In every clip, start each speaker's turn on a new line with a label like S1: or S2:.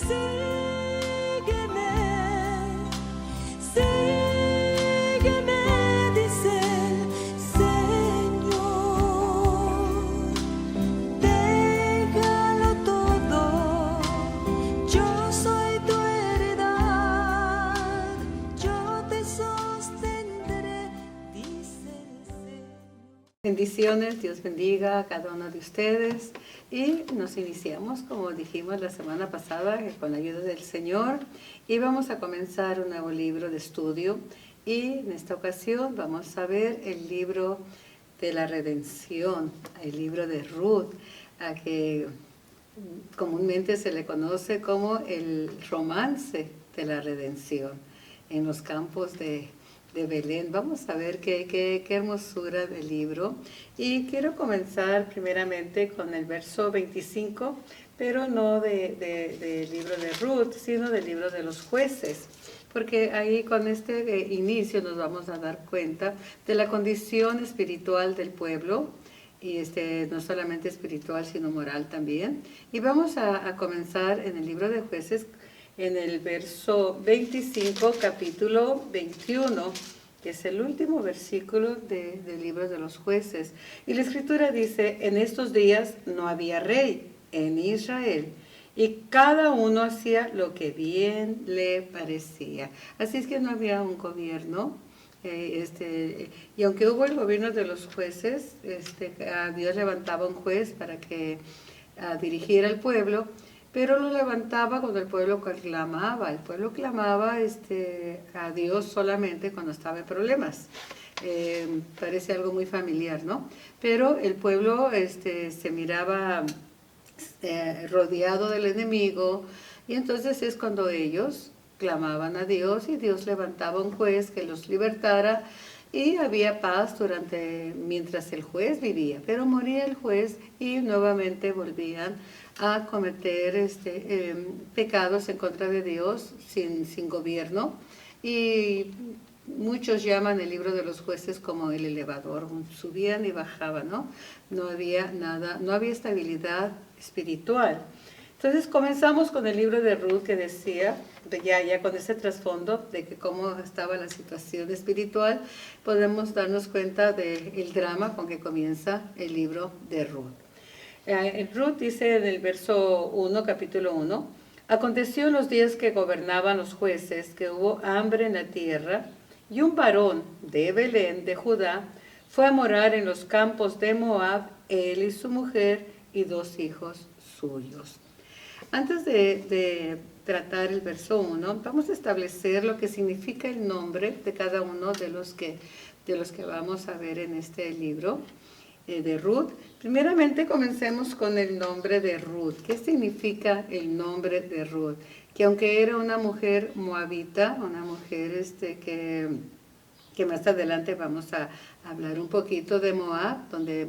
S1: Sígueme, sígueme, dice el Señor. Déjalo todo, yo soy tu heredad, yo te sostendré, dice el Señor.
S2: Bendiciones, Dios bendiga a cada uno de ustedes y nos iniciamos, como dijimos la semana pasada, con la ayuda del Señor, y vamos a comenzar un nuevo libro de estudio, y en esta ocasión vamos a ver el libro de la redención, el libro de Ruth, a que comúnmente se le conoce como el romance de la redención en los campos de Belén. Vamos a ver qué hermosura del libro. Y quiero comenzar primeramente con el verso 25, pero no del libro de Ruth, sino del libro de los jueces. Porque ahí con este inicio nos vamos a dar cuenta de la condición espiritual del pueblo, y no solamente espiritual, sino moral también. Y vamos a comenzar en el libro de jueces, en el verso 25, capítulo 21, que es el último versículo del libro de los jueces. Y la escritura dice: en estos días no había rey en Israel, y cada uno hacía lo que bien le parecía. Así es que no había un gobierno. Y aunque hubo el gobierno de los jueces, Dios levantaba un juez para que dirigiera al pueblo, pero lo levantaba cuando el pueblo clamaba. El pueblo clamaba a Dios solamente cuando estaba en problemas. Parece algo muy familiar, ¿no? Pero el pueblo se miraba rodeado del enemigo, y entonces es cuando ellos clamaban a Dios y Dios levantaba un juez que los libertara, y había paz mientras el juez vivía. Pero moría el juez y nuevamente volvían a cometer pecados en contra de Dios sin gobierno. Y muchos llaman el libro de los jueces como el elevador, subían y bajaban, ¿no? No había nada, no había estabilidad espiritual. Entonces comenzamos con el libro de Ruth, que decía, ya con ese trasfondo de que cómo estaba la situación espiritual, podemos darnos cuenta del drama con que comienza el libro de Ruth. Ruth dice en el verso 1, capítulo 1, aconteció en los días que gobernaban los jueces que hubo hambre en la tierra, y un varón de Belén, de Judá, fue a morar en los campos de Moab, él y su mujer y 2 hijos suyos. Antes de tratar el verso 1, vamos a establecer lo que significa el nombre de cada uno de los que vamos a ver en este libro de Ruth. Primeramente comencemos con el nombre de Ruth. ¿Qué significa el nombre de Ruth? Que aunque era una mujer moabita, una mujer que más adelante vamos a hablar un poquito de Moab, donde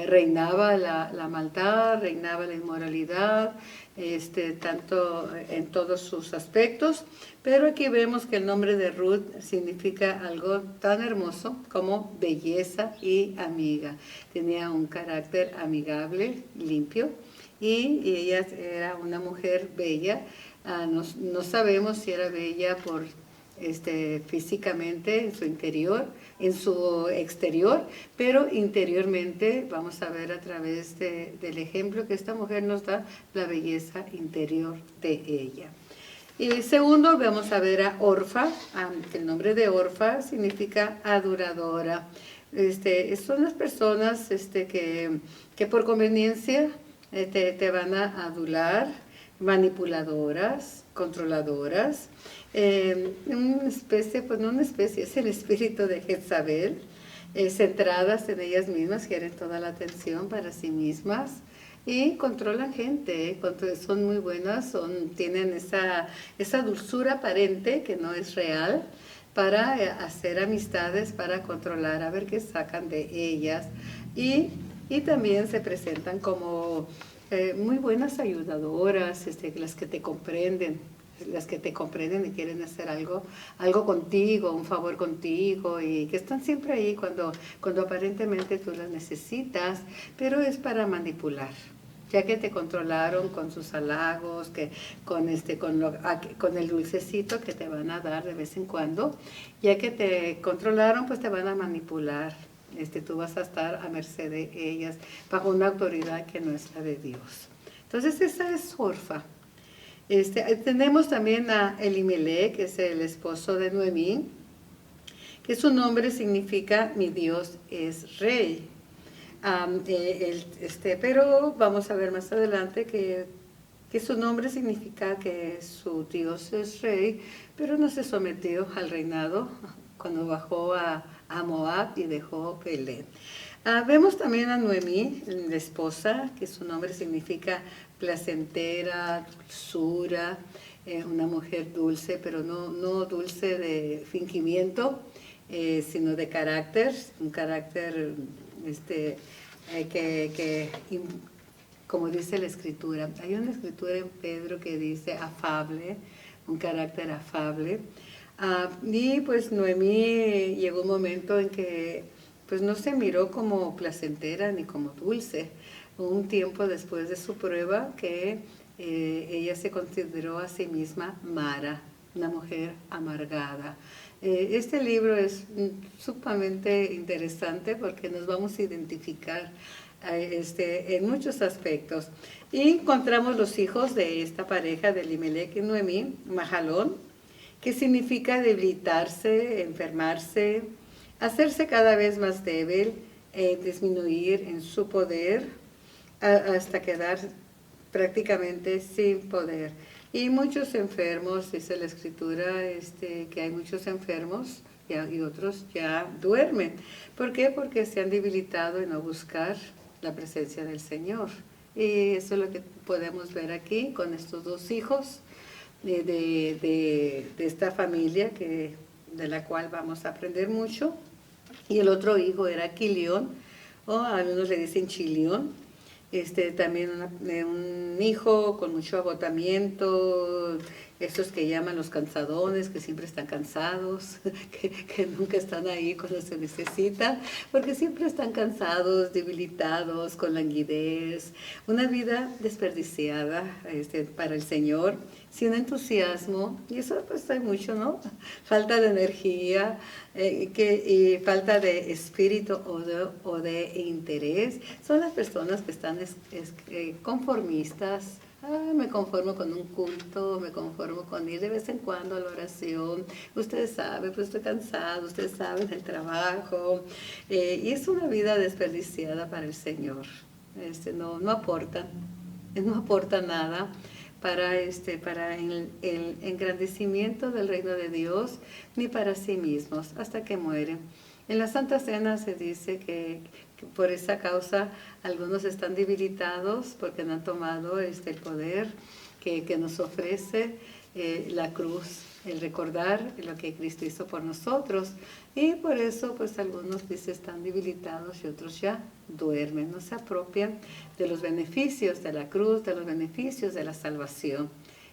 S2: reinaba la maldad, reinaba la inmoralidad, tanto en todos sus aspectos. Pero aquí vemos que el nombre de Ruth significa algo tan hermoso como belleza y amiga. Tenía un carácter amigable, limpio, y ella era una mujer bella. No sabemos si era bella físicamente, en su exterior, pero interiormente vamos a ver a través del ejemplo que esta mujer nos da, la belleza interior de ella. Y segundo, vamos a ver a Orfa. El nombre de Orfa significa adoradora. Son las personas que por conveniencia te van a adular, manipuladoras, controladoras. Una especie, pues no una especie, es el espíritu de Jezabel, centradas en ellas mismas, quieren toda la atención para sí mismas y controlan gente, son muy buenas, tienen esa dulzura aparente que no es real, para hacer amistades, para controlar, a ver qué sacan de ellas, y también se presentan como muy buenas ayudadoras, las que te comprenden y quieren hacer algo contigo, un favor contigo, y que están siempre ahí cuando aparentemente tú las necesitas, pero es para manipular. ya que te controlaron con sus halagos, que con el dulcecito que te van a dar de vez en cuando, ya que te controlaron, pues te van a manipular. Tú vas a estar a merced de ellas, bajo una autoridad que no es la de Dios. Entonces esa es Orfa. Tenemos también a Elimelech, que es el esposo de Noemí, que su nombre significa mi Dios es rey. Pero vamos a ver más adelante que su nombre significa que su Dios es rey, pero no se sometió al reinado cuando bajó a Moab y dejó Belén. Vemos también a Noemí, la esposa, que su nombre significa placentera, dulzura, una mujer dulce, pero no dulce de fingimiento, sino de carácter, un carácter como dice la escritura, hay una escritura en Pedro que dice afable, un carácter afable. Y pues Noemí llegó un momento en que pues no se miró como placentera ni como dulce. Un tiempo después de su prueba que ella se consideró a sí misma Mara, una mujer amargada. Este libro es sumamente interesante porque nos vamos a identificar en muchos aspectos. Y encontramos los hijos de esta pareja de Elimelech y Noemí, Mahalón, que significa debilitarse, enfermarse, hacerse cada vez más débil, disminuir en su poder hasta quedar prácticamente sin poder. Y muchos enfermos, dice la escritura, que hay muchos enfermos y otros ya duermen. ¿Por qué? Porque se han debilitado en no buscar la presencia del Señor. Y eso es lo que podemos ver aquí con estos dos hijos de esta familia de la cual vamos a aprender mucho. Y el otro hijo era Quilión, o algunos le dicen Chilión. También un hijo con mucho agotamiento, estos que llaman los cansadones, que siempre están cansados, que nunca están ahí cuando se necesita, porque siempre están cansados, debilitados, con languidez, una vida desperdiciada para el Señor, sin entusiasmo, y eso pues hay mucho, ¿no? Falta de energía, y falta de espíritu o de interés. Son las personas que están conformistas. Me conformo con un culto, me conformo con ir de vez en cuando a la oración. Ustedes saben, pues estoy cansado, ustedes saben el trabajo. Y es una vida desperdiciada para el Señor. No aporta nada para el engrandecimiento del reino de Dios, ni para sí mismos, hasta que mueren. En la Santa Cena se dice que por esa causa algunos están debilitados porque no han tomado el poder que nos ofrece la cruz, el recordar lo que Cristo hizo por nosotros. Y por eso pues algunos están debilitados y otros ya duermen, no se apropian de los beneficios de la cruz, de los beneficios de la salvación.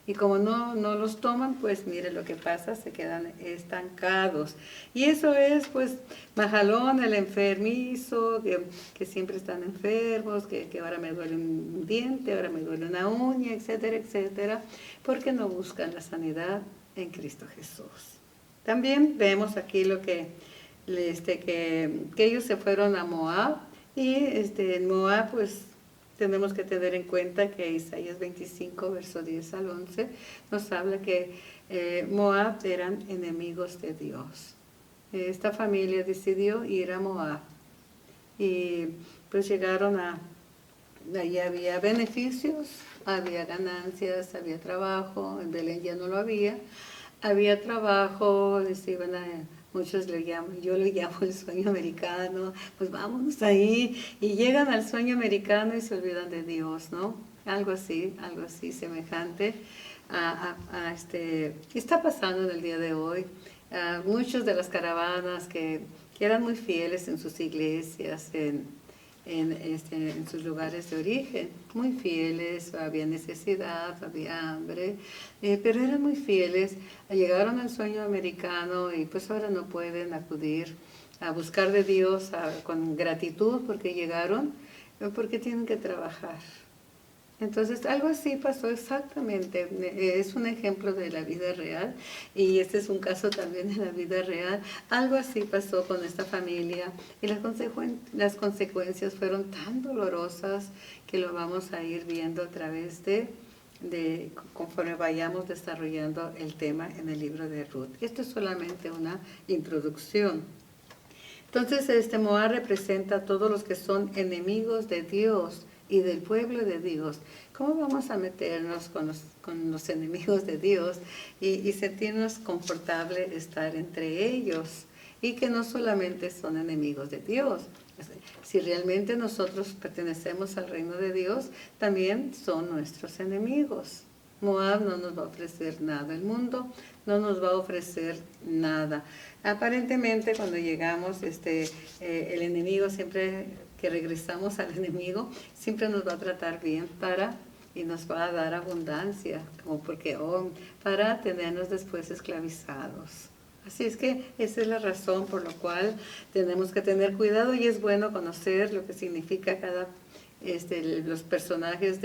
S2: Y como no los toman, pues mire lo que pasa, se quedan estancados. Y eso es pues Mahalón, el enfermizo, que siempre están enfermos, que ahora me duele un diente, ahora me duele una uña, etcétera, etcétera, porque no buscan la sanidad en Cristo Jesús. También vemos aquí lo que ellos se fueron a Moab, y en Moab pues tenemos que tener en cuenta que Isaías 25, verso 10 al 11, nos habla que Moab eran enemigos de Dios. Esta familia decidió ir a Moab y pues llegaron allí había beneficios, había ganancias, había trabajo. En Belén ya no lo había trabajo, muchos yo le llamo el sueño americano, pues vámonos ahí, y llegan al sueño americano y se olvidan de Dios, ¿no? Algo así semejante ¿qué está pasando en el día de hoy? Muchos de las caravanas que eran muy fieles en sus iglesias, en sus lugares de origen, muy fieles, había necesidad, había hambre, pero eran muy fieles, llegaron al sueño americano y pues ahora no pueden acudir a buscar de Dios con gratitud porque llegaron, porque tienen que trabajar. Entonces, algo así pasó exactamente. Es un ejemplo de la vida real y este es un caso también de la vida real. Algo así pasó con esta familia y las consecuencias fueron tan dolorosas que lo vamos a ir viendo a través conforme vayamos desarrollando el tema en el libro de Ruth. Esto es solamente una introducción. Entonces, Moab representa a todos los que son enemigos de Dios y del pueblo de Dios. ¿Cómo vamos a meternos con los enemigos de Dios y sentirnos confortable estar entre ellos? Y que no solamente son enemigos de Dios. Si realmente nosotros pertenecemos al reino de Dios, también son nuestros enemigos. Moab no nos va a ofrecer nada, el mundo no nos va a ofrecer nada. Aparentemente cuando llegamos, el enemigo siempre que regresamos al enemigo, siempre nos va a tratar bien y nos va a dar abundancia, para tenernos después esclavizados. Así es que esa es la razón por la cual tenemos que tener cuidado y es bueno conocer lo que significa los personajes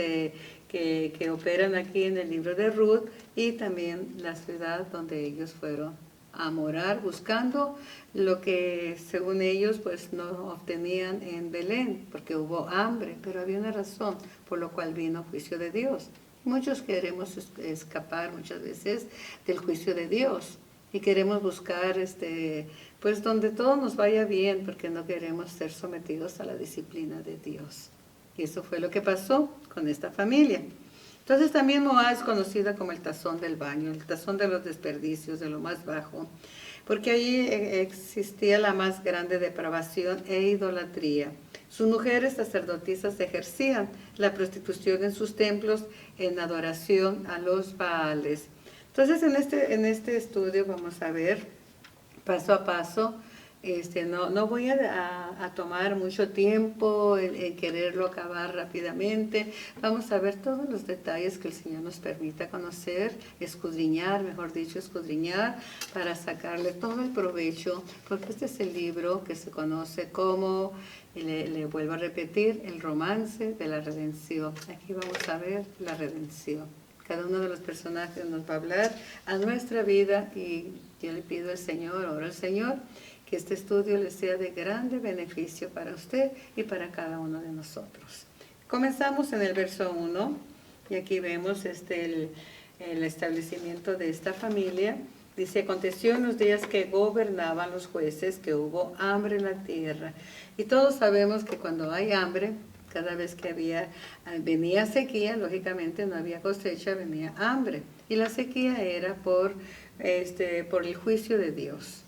S2: que operan aquí en el libro de Ruth y también la ciudad donde ellos fueron a morar buscando lo que según ellos pues no obtenían en Belén porque hubo hambre, pero había una razón por lo cual vino juicio de Dios. Muchos queremos escapar muchas veces del juicio de Dios y queremos buscar pues donde todo nos vaya bien porque no queremos ser sometidos a la disciplina de Dios. Y eso fue lo que pasó con esta familia. Entonces también Moab es conocida como el tazón del baño, el tazón de los desperdicios, de lo más bajo, porque allí existía la más grande depravación e idolatría. Sus mujeres sacerdotisas ejercían la prostitución en sus templos en adoración a los Baales. Entonces en este estudio vamos a ver paso a paso. No voy a tomar mucho tiempo en quererlo acabar rápidamente. Vamos a ver todos los detalles que el Señor nos permita conocer, escudriñar para sacarle todo el provecho, porque este es el libro que se conoce como, y le vuelvo a repetir, el romance de la redención. Aquí vamos a ver la redención. Cada uno de los personajes nos va a hablar a nuestra vida y yo le pido al Señor, oro al Señor, que este estudio le sea de grande beneficio para usted y para cada uno de nosotros. Comenzamos en el verso 1 y aquí vemos el establecimiento de esta familia. Dice, aconteció en los días que gobernaban los jueces que hubo hambre en la tierra. Y todos sabemos que cuando hay hambre, cada vez que venía sequía, lógicamente no había cosecha, venía hambre. Y la sequía era por el juicio de Dios.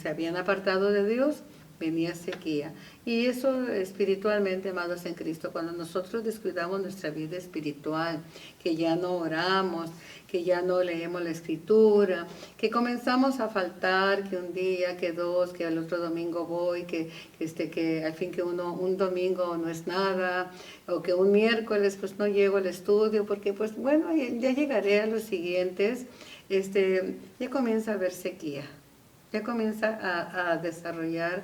S2: Se habían apartado de Dios, venía sequía. Y eso espiritualmente, amados en Cristo, cuando nosotros descuidamos nuestra vida espiritual, que ya no oramos, que ya no leemos la Escritura, que comenzamos a faltar, que un día, que dos, que al otro domingo voy, que al fin que un domingo no es nada, o que un miércoles pues no llego al estudio, porque pues bueno, ya llegaré a los siguientes, ya comienza a haber sequía. Ya comienza a desarrollar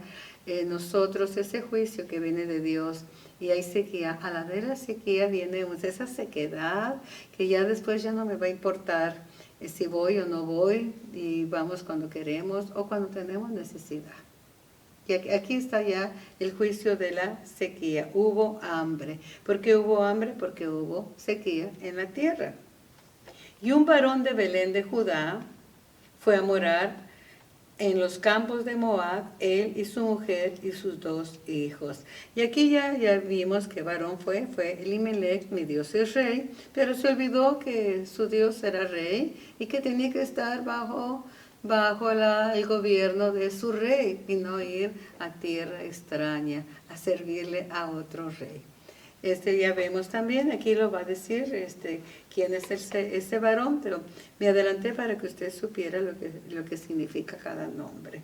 S2: nosotros ese juicio que viene de Dios y hay sequía. A la de la sequía viene esa sequedad que ya después ya no me va a importar si voy o no voy y vamos cuando queremos o cuando tenemos necesidad. Y aquí está ya el juicio de la sequía. Hubo hambre. ¿Por qué hubo hambre? Porque hubo sequía en la tierra. Y un varón de Belén de Judá fue a morar en los campos de Moab, él y su mujer y sus 2 hijos. Y aquí ya vimos que varón fue Elimelech, mi Dios es rey, pero se olvidó que su Dios era rey y que tenía que estar bajo el gobierno de su rey y no ir a tierra extraña a servirle a otro rey. Ya vemos también, aquí lo va a decir quién es ese varón, pero me adelanté para que usted supiera lo que significa cada nombre.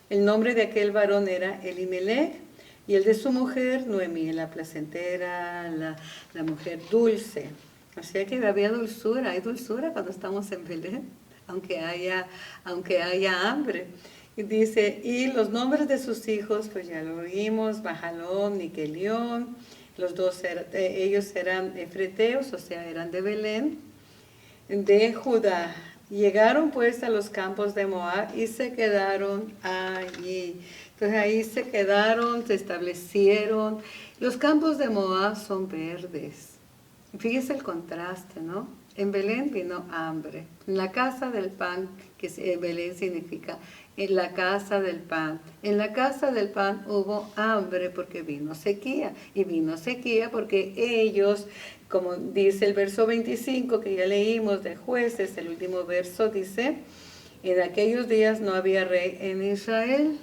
S2: El nombre de aquel varón era Elimelech y el de su mujer Noemí, la placentera, la mujer dulce. O sea que había dulzura, hay dulzura cuando estamos en Belén, aunque haya hambre. Y dice, y los nombres de sus hijos, pues ya lo oímos, Mahalón, Niquelión, ellos eran efreteos, o sea, eran de Belén, de Judá. Llegaron pues a los campos de Moab y se quedaron allí. Entonces ahí se quedaron, se establecieron. Los campos de Moab son verdes. Fíjese el contraste, ¿no? En Belén vino hambre. En la casa del pan, que Belén significa en la casa del pan. En la casa del pan hubo hambre porque vino sequía. Y vino sequía porque ellos, como dice el verso 25 que ya leímos de Jueces, el último verso dice, en aquellos días no había rey en Israel.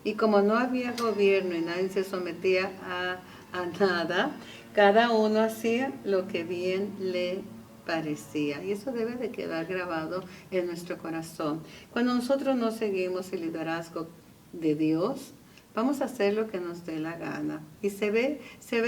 S2: Y como no había gobierno y nadie se sometía a nada, cada uno hacía lo que bien le parecía. Y eso debe de quedar grabado en nuestro corazón. Cuando nosotros no seguimos el liderazgo de Dios, vamos a hacer lo que nos dé la gana. Y se ve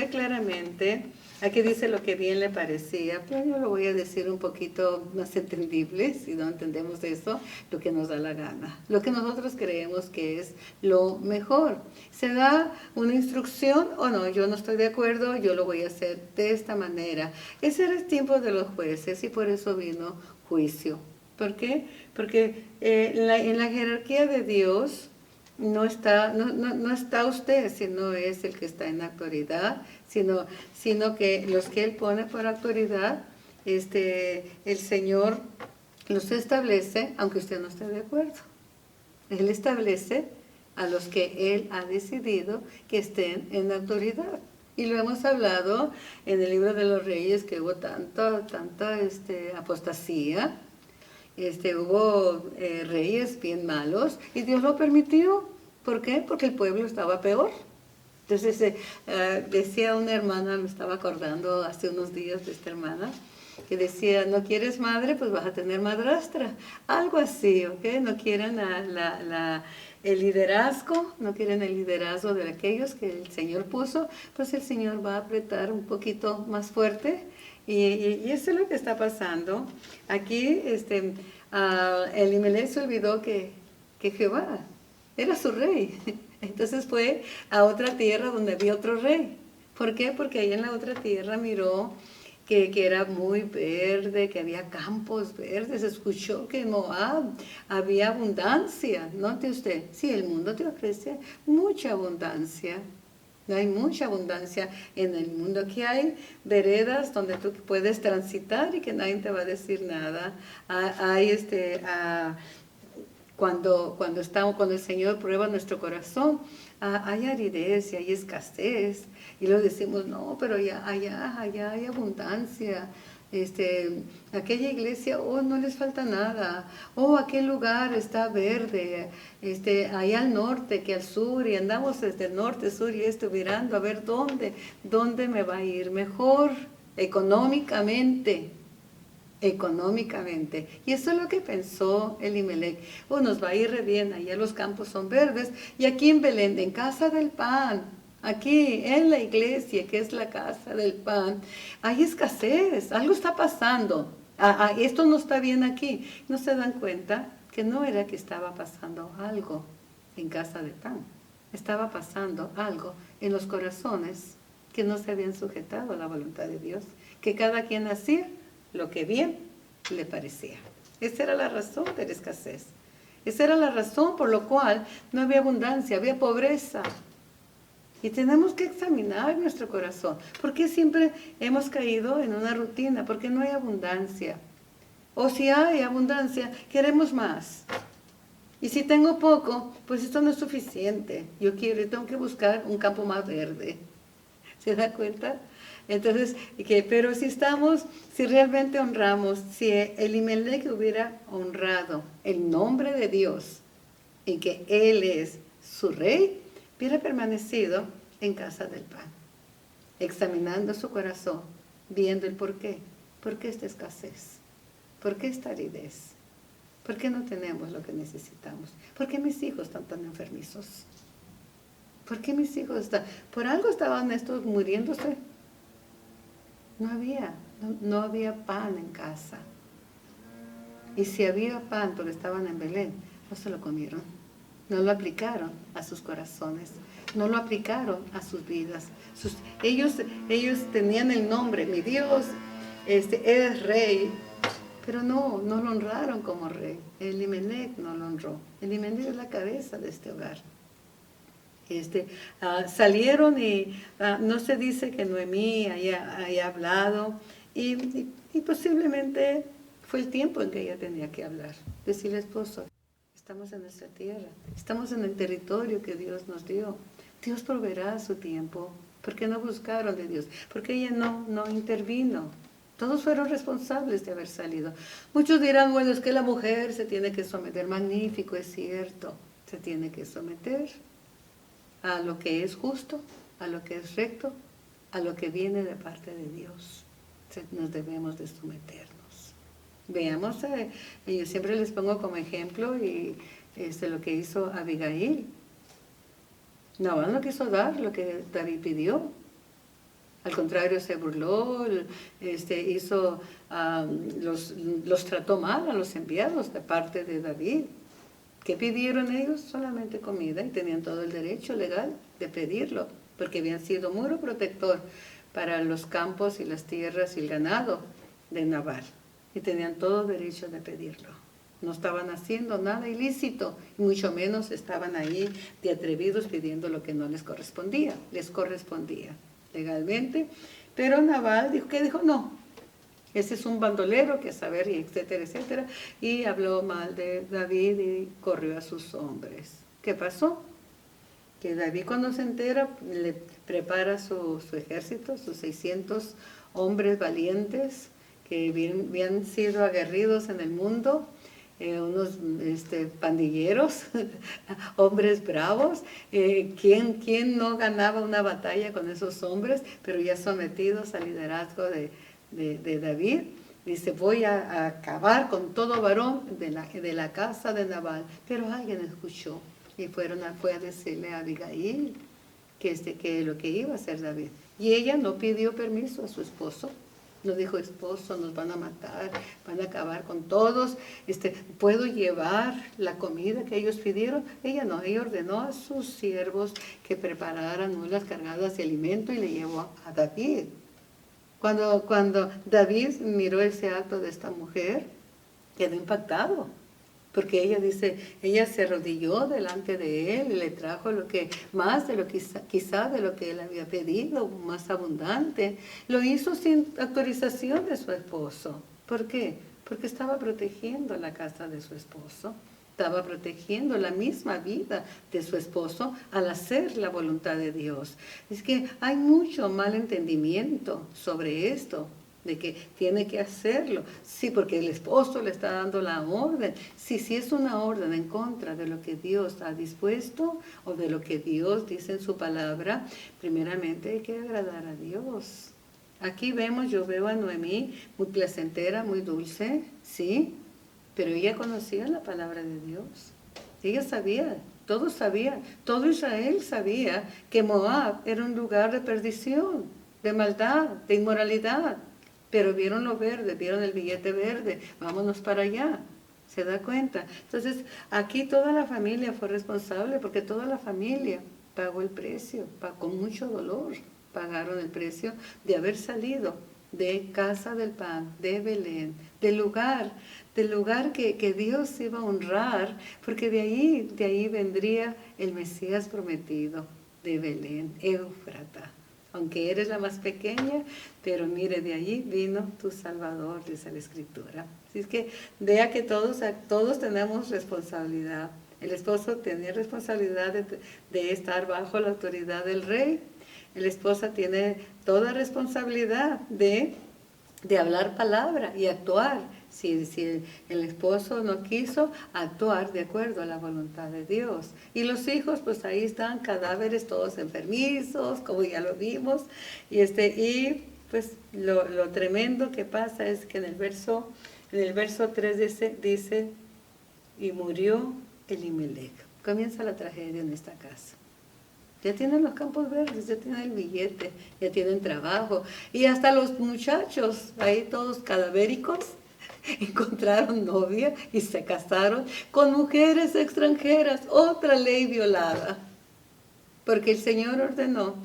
S2: claramente, aquí dice lo que bien le parecía, pero yo lo voy a decir un poquito más entendible, si no entendemos eso, lo que nos da la gana. Lo que nosotros creemos que es lo mejor. Se da una instrucción o no, yo no estoy de acuerdo, yo lo voy a hacer de esta manera. Ese era el tiempo de los jueces y por eso vino juicio. ¿Por qué? Porque en la jerarquía de Dios, no está usted, sino es el que está en autoridad, sino que los que Él pone por autoridad, el Señor los establece, aunque usted no esté de acuerdo. Él establece a los que Él ha decidido que estén en autoridad. Y lo hemos hablado en el libro de los Reyes, que hubo tanta apostasía. Hubo reyes bien malos y Dios lo permitió. ¿Por qué? Porque el pueblo estaba peor. Entonces decía una hermana, me estaba acordando hace unos días de esta hermana, que decía, no quieres madre, pues vas a tener madrastra. Algo así, ¿ok? No quieren el liderazgo, no quieren el liderazgo de aquellos que el Señor puso, pues el Señor va a apretar un poquito más fuerte. Y eso es lo que está pasando. Aquí Elimelech se olvidó que Jehová era su rey. Entonces fue a otra tierra donde había otro rey. ¿Por qué? Porque ahí en la otra tierra miró que era muy verde, que había campos verdes. Escuchó que en Moab había abundancia. Note usted, sí, el mundo te ofrece mucha abundancia. Hay mucha abundancia en el mundo. Aquí hay veredas donde tú puedes transitar y que nadie te va a decir nada. Cuando el Señor prueba nuestro corazón, hay aridez y hay escasez. Y luego decimos, no, pero allá hay abundancia. Aquella iglesia, no les falta nada. Aquel lugar está verde. Allá al norte que al sur, y andamos desde el norte, sur y este mirando a ver dónde me va a ir mejor económicamente. Y eso es lo que pensó Elimelech. Nos va a ir re bien, allá los campos son verdes, y aquí en Belén, en casa del pan, aquí en la iglesia, que es la casa del pan, hay escasez, algo está pasando. Esto no está bien aquí. ¿No se dan cuenta que no era que estaba pasando algo en casa del pan? Estaba pasando algo en los corazones que no se habían sujetado a la voluntad de Dios, que cada quien hacía lo que bien le parecía. Esa era la razón de la escasez. Esa era la razón por la cual no había abundancia, había pobreza. Y tenemos que examinar nuestro corazón. ¿Por qué siempre hemos caído en una rutina? Porque no hay abundancia. O si hay abundancia, queremos más. Y si tengo poco, pues esto no es suficiente. Tengo que buscar un campo más verde. ¿Se da cuenta? Entonces, pero si realmente honramos, si Elimelech hubiera honrado el nombre de Dios y que Él es su rey, hubiera permanecido en casa del pan, examinando su corazón, viendo el por qué. ¿Por qué esta escasez? ¿Por qué esta aridez? ¿Por qué no tenemos lo que necesitamos? ¿Por qué mis hijos están tan enfermizos? ¿Por qué mis hijos por algo estaban estos muriéndose? No había pan en casa. Y si había pan, porque estaban en Belén, no se lo comieron. No lo aplicaron a sus corazones. no lo aplicaron a sus vidas. Ellos tenían el nombre, mi Dios es rey, pero no lo honraron como rey. Elimelec no lo honró. Elimelec es la cabeza de este hogar. Salieron y no se dice que Noemí haya hablado y posiblemente fue el tiempo en que ella tenía que hablar. Decirle, esposo, estamos en nuestra tierra, estamos en el territorio que Dios nos dio. Dios proveerá a su tiempo. ¿Por qué no buscaron de Dios? Porque ella no intervino. Todos fueron responsables de haber salido. Muchos dirán, bueno, es que la mujer se tiene que someter. Magnífico, es cierto. Se tiene que someter a lo que es justo, a lo que es recto, a lo que viene de parte de Dios. Nos debemos de someternos. Veamos, yo siempre les pongo como ejemplo lo que hizo Abigail. Nabal no quiso dar lo que David pidió. Al contrario, se burló, los trató mal a los enviados de parte de David. ¿Qué pidieron ellos? Solamente comida, y tenían todo el derecho legal de pedirlo, porque habían sido muro protector para los campos y las tierras y el ganado de Nabal, y tenían todo derecho de pedirlo. No estaban haciendo nada ilícito, y mucho menos estaban ahí de atrevidos pidiendo lo que no les correspondía legalmente. Pero Nabal dijo, ¿qué dijo? No, ese es un bandolero, que saber, y etcétera, etcétera, y habló mal de David y corrió a sus hombres. ¿Qué pasó? Que David, cuando se entera, le prepara su ejército, sus 600 hombres valientes que habían sido aguerridos en el mundo, unos pandilleros, hombres bravos. ¿Quién no ganaba una batalla con esos hombres? Pero ya sometidos al liderazgo de David. Dice, voy a acabar con todo varón de la casa de Nabal. Pero alguien escuchó y fue a decirle a Abigail que lo que iba a hacer David. Y ella no pidió permiso a su esposo. No dijo, esposo, nos van a matar, van a acabar con todos, ¿puedo llevar la comida que ellos pidieron? Ella no, ella ordenó a sus siervos que prepararan mulas cargadas de alimento y le llevó a David. Cuando David miró ese acto de esta mujer, quedó impactado. Porque ella se arrodilló delante de él y le trajo más de lo que quizá de lo que él había pedido, más abundante. Lo hizo sin autorización de su esposo. ¿Por qué? Porque estaba protegiendo la casa de su esposo. Estaba protegiendo la misma vida de su esposo al hacer la voluntad de Dios. Es que hay mucho mal entendimiento sobre esto, de que tiene que hacerlo. Sí, porque el esposo le está dando la orden. Sí, si es una orden en contra de lo que Dios ha dispuesto o de lo que Dios dice en su palabra, primeramente hay que agradar a Dios. Aquí yo veo a Noemí muy placentera, muy dulce, sí, pero ella conocía la palabra de Dios. Ella sabía, todos sabían, todo Israel sabía que Moab era un lugar de perdición, de maldad, de inmoralidad. Pero vieron lo verde, vieron el billete verde, vámonos para allá. ¿Se da cuenta? Entonces, aquí toda la familia fue responsable, porque toda la familia pagó el precio, con mucho dolor pagaron el precio de haber salido de Casa del Pan, de Belén, del lugar que Dios iba a honrar, porque de ahí vendría el Mesías prometido, de Belén, Éufrata. Aunque eres la más pequeña, pero mire, de allí vino tu Salvador, dice la Escritura. Así es que vea que todos tenemos responsabilidad. El esposo tenía responsabilidad de estar bajo la autoridad del rey. La esposa tiene toda responsabilidad de hablar palabra y actuar. Si el esposo no quiso, actuar de acuerdo a la voluntad de Dios. Y los hijos, pues ahí están, cadáveres todos enfermizos, como ya lo vimos. Y pues lo tremendo que pasa es que en el verso 3 dice, y murió Elimelec. Comienza la tragedia en esta casa. Ya tienen los campos verdes, ya tienen el billete, ya tienen trabajo. Y hasta los muchachos, ahí todos cadavéricos, encontraron novia y se casaron con mujeres extranjeras, otra ley violada. porque el Señor ordenó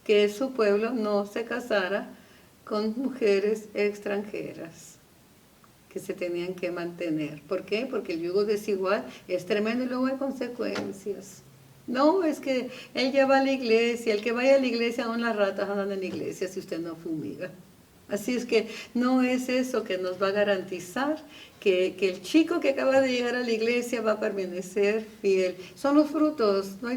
S2: que su pueblo no se casara con mujeres extranjeras, que se tenían que mantener. ¿Por qué? Porque el yugo desigual es tremendo y luego hay consecuencias. No, es que ella va a la iglesia, el que vaya a la iglesia, aún las ratas andan en la iglesia si usted no fumiga. Así es que no es eso que nos va a garantizar que el chico que acaba de llegar a la iglesia va a permanecer fiel. Son los frutos, no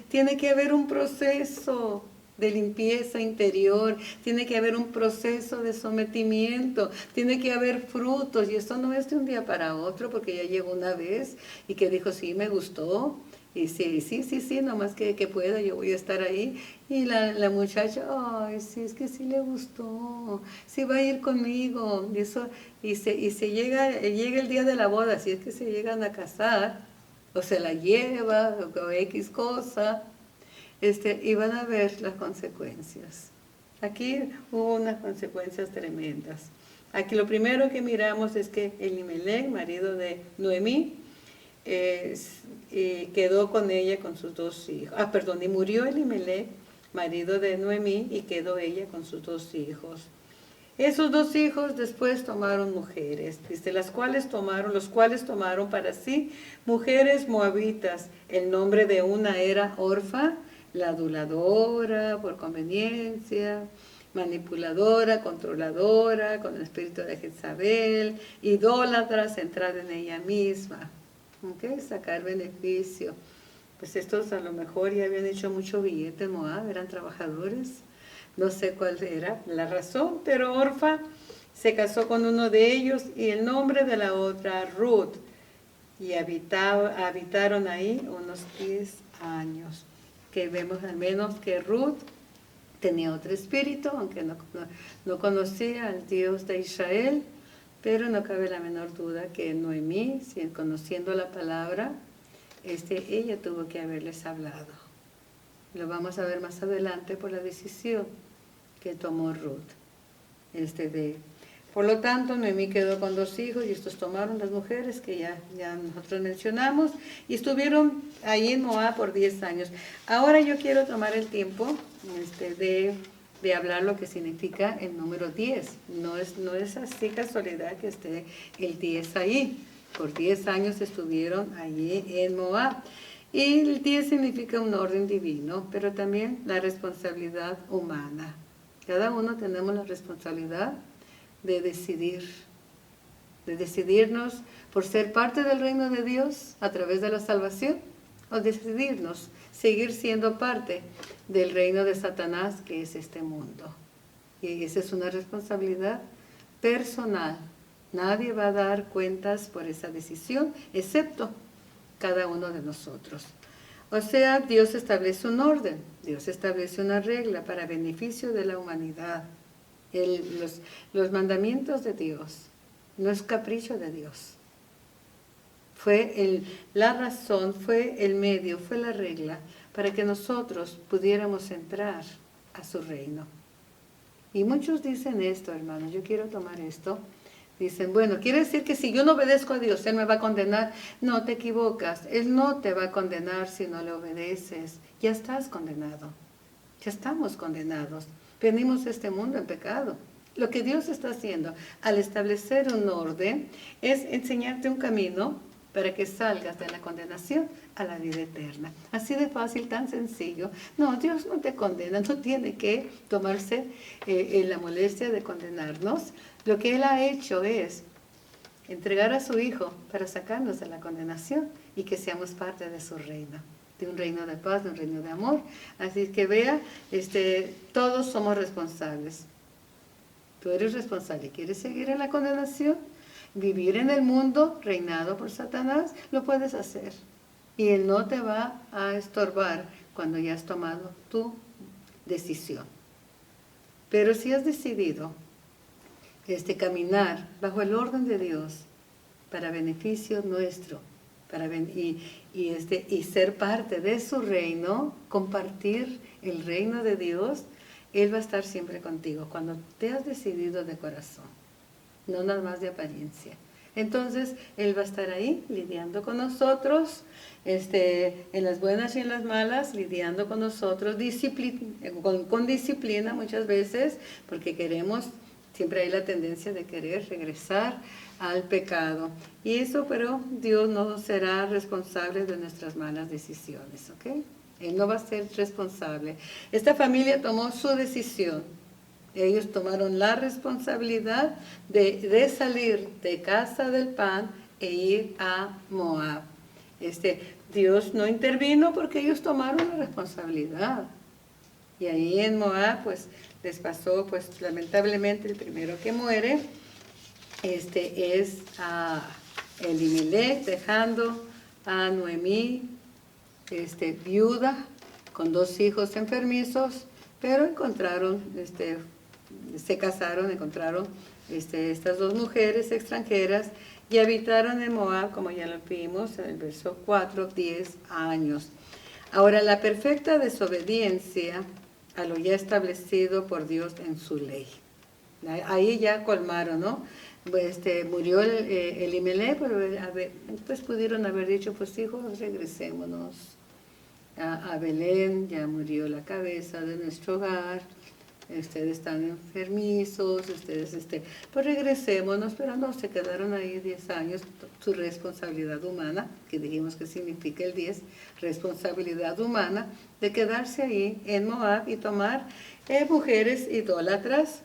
S2: tiene que haber un proceso de limpieza interior, tiene que haber un proceso de sometimiento, tiene que haber frutos, y esto no es de un día para otro, porque ya llegó una vez y que dijo, sí, me gustó, y sí, nomás que pueda, yo voy a estar ahí. Y la muchacha, ay, sí, es que sí le gustó, sí va a ir conmigo, y se llega el día de la boda, si es que se llegan a casar, o se la lleva, o X cosa, y van a ver las consecuencias. Aquí hubo unas consecuencias tremendas. Aquí lo primero que miramos es que Elimelech, marido de Noemí, quedó con ella con sus 2 hijos. Y murió Elimelech, marido de Noemí, y quedó ella con sus 2 hijos. Esos 2 hijos después tomaron mujeres, dice, los cuales tomaron para sí mujeres moabitas. El nombre de una era Orfa, la aduladora por conveniencia, manipuladora, controladora, con el espíritu de Jezabel, idólatra, centrada en ella misma. ¿Okay? Sacar beneficio. Pues estos a lo mejor ya habían hecho mucho billete en Moab, eran trabajadores. No sé cuál era la razón, pero Orfa se casó con uno de ellos y el nombre de la otra, Ruth. Y habitaron ahí unos 10 años. Que vemos al menos que Ruth tenía otro espíritu, aunque no conocía al Dios de Israel, pero no cabe la menor duda que Noemí, conociendo la palabra, ella tuvo que haberles hablado. Lo vamos a ver más adelante por la decisión que tomó Ruth. Por lo tanto, Noemí quedó con 2 hijos y estos tomaron las mujeres que ya nosotros mencionamos y estuvieron ahí en Moab por 10 años. Ahora yo quiero tomar el tiempo de hablar lo que significa el número 10. No es así casualidad que esté el 10 ahí. Por 10 años estuvieron allí en Moab. Y el 10 significa un orden divino, pero también la responsabilidad humana. Cada uno tenemos la responsabilidad de decidirnos por ser parte del reino de Dios a través de la salvación, o decidirnos seguir siendo parte del reino de Satanás, que es este mundo. Y esa es una responsabilidad personal. Nadie va a dar cuentas por esa decisión, excepto cada uno de nosotros. O sea, Dios establece un orden, Dios establece una regla para beneficio de la humanidad. Los mandamientos de Dios no es capricho de Dios. Fue la razón, fue el medio, fue la regla para que nosotros pudiéramos entrar a su reino. Y muchos dicen esto, hermanos, yo quiero tomar esto. Dicen, bueno, ¿quiere decir que si yo no obedezco a Dios, Él me va a condenar? No, te equivocas. Él no te va a condenar si no le obedeces. Ya estás condenado. Ya estamos condenados. Venimos a este mundo en pecado. Lo que Dios está haciendo al establecer un orden es enseñarte un camino para que salgas de la condenación a la vida eterna. Así de fácil, tan sencillo. No, Dios no te condena, no tiene que tomarse la molestia de condenarnos. Lo que Él ha hecho es entregar a su Hijo para sacarnos de la condenación y que seamos parte de su reino, de un reino de paz, de un reino de amor. Así que vea, todos somos responsables. Tú eres responsable. ¿Quieres seguir en la condenación? Vivir en el mundo reinado por Satanás, lo puedes hacer. Y Él no te va a estorbar cuando ya has tomado tu decisión. Pero si has decidido caminar bajo el orden de Dios para beneficio nuestro, y ser parte de su reino, compartir el reino de Dios, Él va a estar siempre contigo cuando te has decidido de corazón, no nada más de apariencia. Entonces, Él va a estar ahí lidiando con nosotros, en las buenas y en las malas, lidiando con nosotros, con disciplina muchas veces, porque queremos, siempre hay la tendencia de querer regresar al pecado. Y eso, pero Dios no será responsable de nuestras malas decisiones, ¿ok? Él no va a ser responsable. Esta familia tomó su decisión. Ellos tomaron la responsabilidad de salir de casa del pan e ir a Moab. Dios no intervino porque ellos tomaron la responsabilidad. Y ahí en Moab, pues, les pasó, pues, lamentablemente, el primero que muere, es a Elimelech, dejando a Noemí, viuda, con 2 hijos enfermizos, pero encontraron, se casaron, encontraron estas 2 mujeres extranjeras y habitaron en Moab, como ya lo vimos en el verso 4, 10 años. Ahora, la perfecta desobediencia a lo ya establecido por Dios en su ley. Ahí ya colmaron, ¿no? Murió Elimelech, pero pues pudieron haber dicho, pues hijos, regresémonos a Belén, ya murió la cabeza de nuestro hogar, ustedes están enfermizos, pues regresémonos, pero no, se quedaron ahí 10 años, su responsabilidad humana, que dijimos que significa el 10, responsabilidad humana, de quedarse ahí en Moab y tomar mujeres idólatras.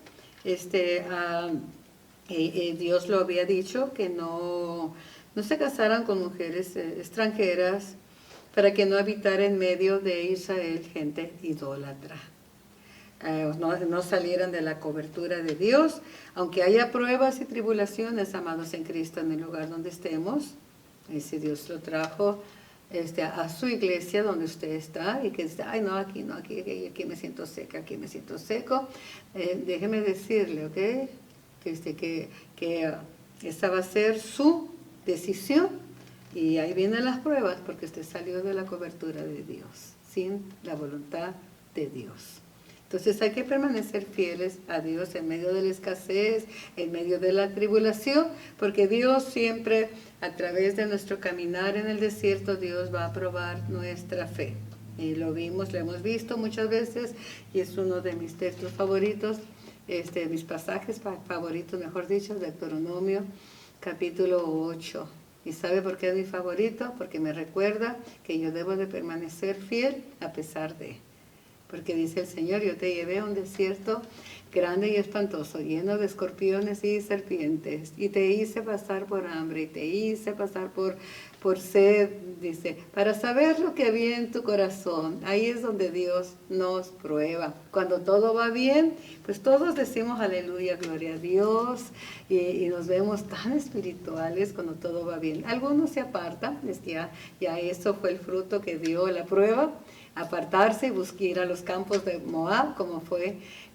S2: Dios lo había dicho, que no se casaran con mujeres extranjeras, para que no habitara en medio de Israel gente idólatra. No salieran de la cobertura de Dios, aunque haya pruebas y tribulaciones, amados en Cristo, en el lugar donde estemos. Si Dios lo trajo a su iglesia donde usted está y que dice, ay no, aquí me siento seca, aquí me siento seco, déjeme decirle, ¿ok? Que esa va a ser su decisión. Y ahí vienen las pruebas porque usted salió de la cobertura de Dios, sin la voluntad de Dios. Entonces hay que permanecer fieles a Dios en medio de la escasez, en medio de la tribulación, porque Dios siempre, a través de nuestro caminar en el desierto, Dios va a probar nuestra fe. Y lo hemos visto muchas veces, y es uno de mis textos favoritos, mis pasajes favoritos, mejor dicho, de Deuteronomio, capítulo 8. ¿Y sabe por qué es mi favorito? Porque me recuerda que yo debo de permanecer fiel a pesar de. Porque dice el Señor, yo te llevé a un desierto grande y espantoso, lleno de escorpiones y serpientes, y te hice pasar por hambre, y te hice pasar por sed, dice, para saber lo que había en tu corazón. Ahí es donde Dios nos prueba. Cuando todo va bien, pues todos decimos aleluya, gloria a Dios, y nos vemos tan espirituales cuando todo va bien. Algunos se apartan, ya eso fue el fruto que dio la prueba, apartarse y buscar a los campos de Moab,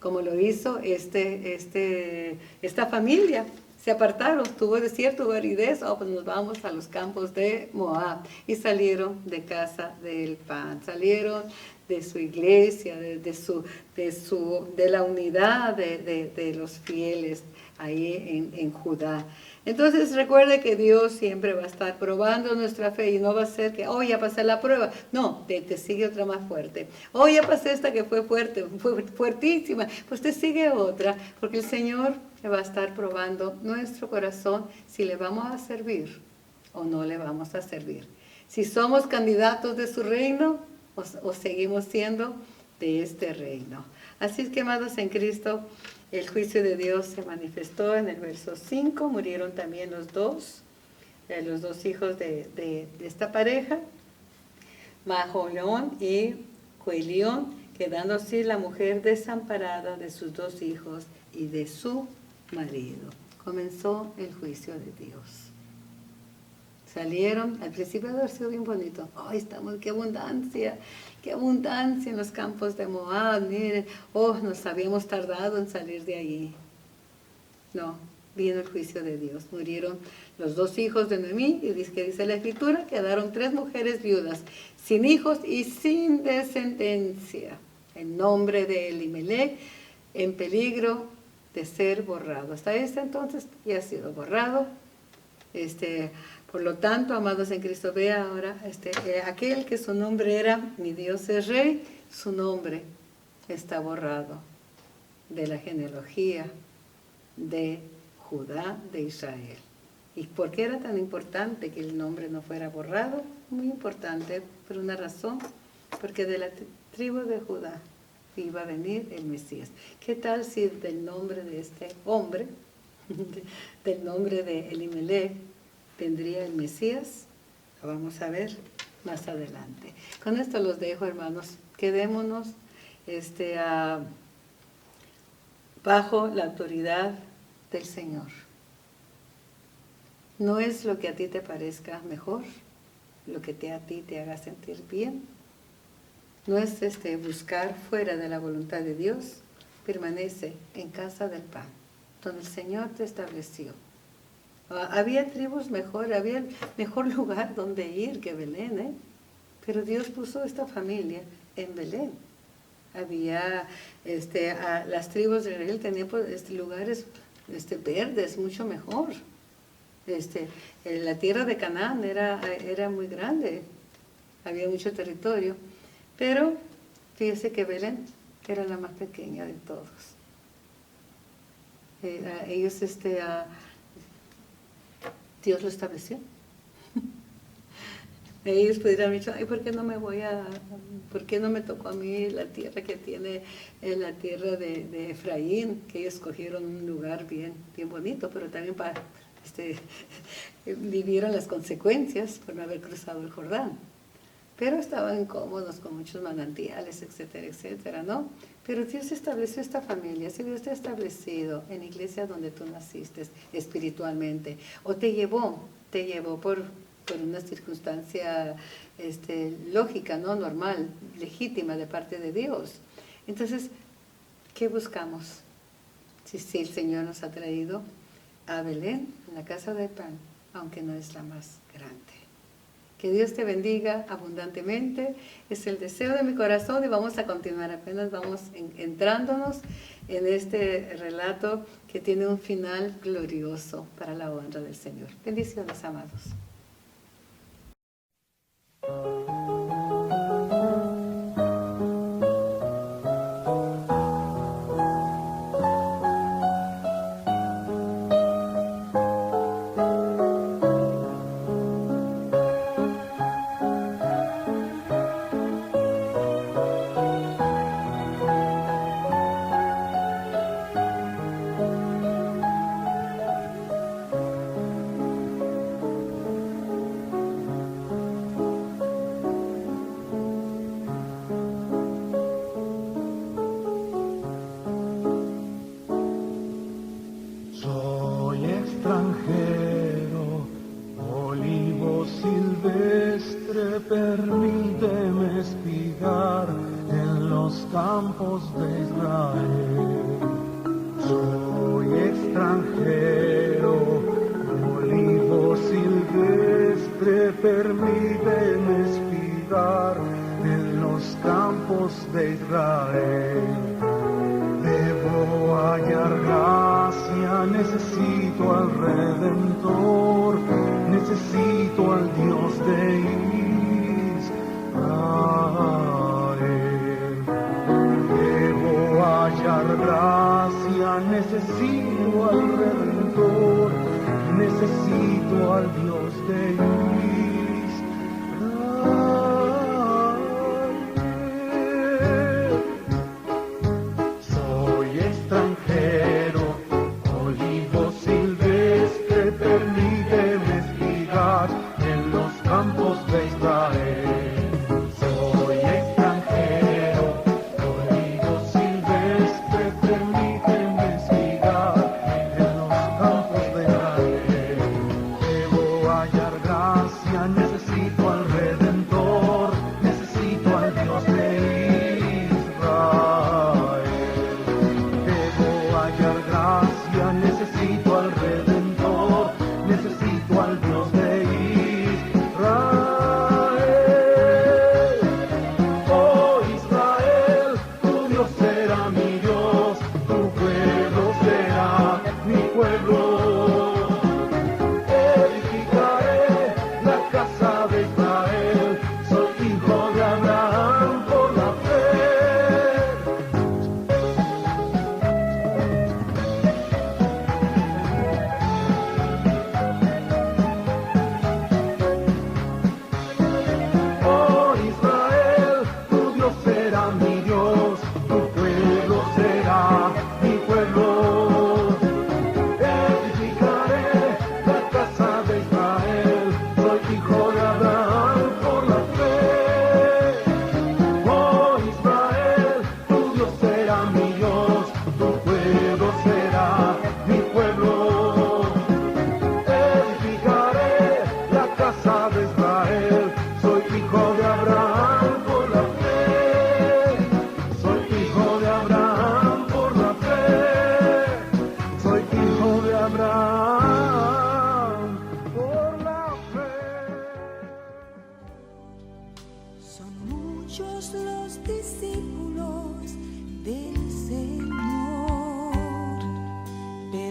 S2: como lo hizo esta familia. Se apartaron, tuvo desierto, tuvo aridez, pues nos vamos a los campos de Moab. Y salieron de casa del pan, salieron de su iglesia, de la unidad de los fieles ahí en Judá. Entonces recuerde que Dios siempre va a estar probando nuestra fe y no va a ser que, ya pasé la prueba. No, te sigue otra más fuerte. Ya pasé esta que fue fuerte, fue fuertísima, pues te sigue otra, porque el Señor va a estar probando nuestro corazón si le vamos a servir o no le vamos a servir. Si somos candidatos de su reino o seguimos siendo de este reino. Así es que, amados en Cristo, el juicio de Dios se manifestó en el verso 5, murieron también los dos hijos de esta pareja, Maholión y Cuelión, quedando así la mujer desamparada de sus 2 hijos y de su marido. Comenzó el juicio de Dios. Salieron, al principio debe haber sido bien bonito. Qué abundancia en los campos de Moab, miren, nos habíamos tardado en salir de allí. No, vino el juicio de Dios. Murieron los 2 hijos de Noemí, y dice la Escritura, quedaron 3 mujeres viudas, sin hijos y sin descendencia. El nombre de Elimelech en peligro de ser borrado. Hasta este entonces ya ha sido borrado. Por lo tanto, amados en Cristo, vea ahora, aquel que su nombre era mi Dios es Rey, su nombre está borrado de la genealogía de Judá, de Israel. ¿Y por qué era tan importante que el nombre no fuera borrado? Muy importante, por una razón, porque de la tribu de Judá iba a venir el Mesías. ¿Qué tal si del nombre de este hombre, del nombre de Elimelech, vendría el Mesías? Lo vamos a ver más adelante. Con esto los dejo, hermanos. Quedémonos bajo la autoridad del Señor. No es lo que a ti te parezca mejor, lo que a ti te haga sentir bien. No es buscar fuera de la voluntad de Dios. Permanece en casa del pan, donde el Señor te estableció. Había tribus mejor, había mejor lugar donde ir que Belén, pero Dios puso esta familia en Belén. Había, las tribus de Israel tenían lugares verdes, mucho mejor. La tierra de Canaán era muy grande, había mucho territorio, pero fíjese que Belén era la más pequeña de todos. Ellos, Dios lo estableció. Ellos pudieran haber dicho, ay, ¿por qué no me tocó a mí la tierra que tiene la tierra de Efraín? Que ellos escogieron un lugar bien bonito, pero también vivieron las consecuencias por no haber cruzado el Jordán. Pero estaban cómodos con muchos manantiales, etcétera, etcétera, ¿no? Pero Dios estableció esta familia. Si Dios te ha establecido en la iglesia donde tú naciste espiritualmente, o te llevó por una circunstancia lógica, ¿no? Normal, legítima de parte de Dios. Entonces, ¿qué buscamos? Si el Señor nos ha traído a Belén, en la casa del pan, aunque no es la más grande. Que Dios te bendiga abundantemente, es el deseo de mi corazón, y vamos a continuar, apenas vamos entrándonos en este relato que tiene un final glorioso para la honra del Señor. Bendiciones, amados.
S3: Soy extranjero, olivo silvestre, permíteme espigar en los campos de Israel. Soy extranjero, olivo silvestre, permíteme espigar en los campos de Israel. Debo hallar gracia, necesito al Redentor, necesito al Dios de Israel. Debo hallar gracia, necesito al Redentor, necesito al Dios de Israel. Gracias.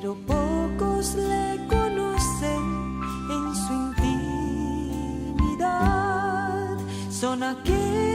S1: pero pocos le conocen en su intimidad. Son aquellos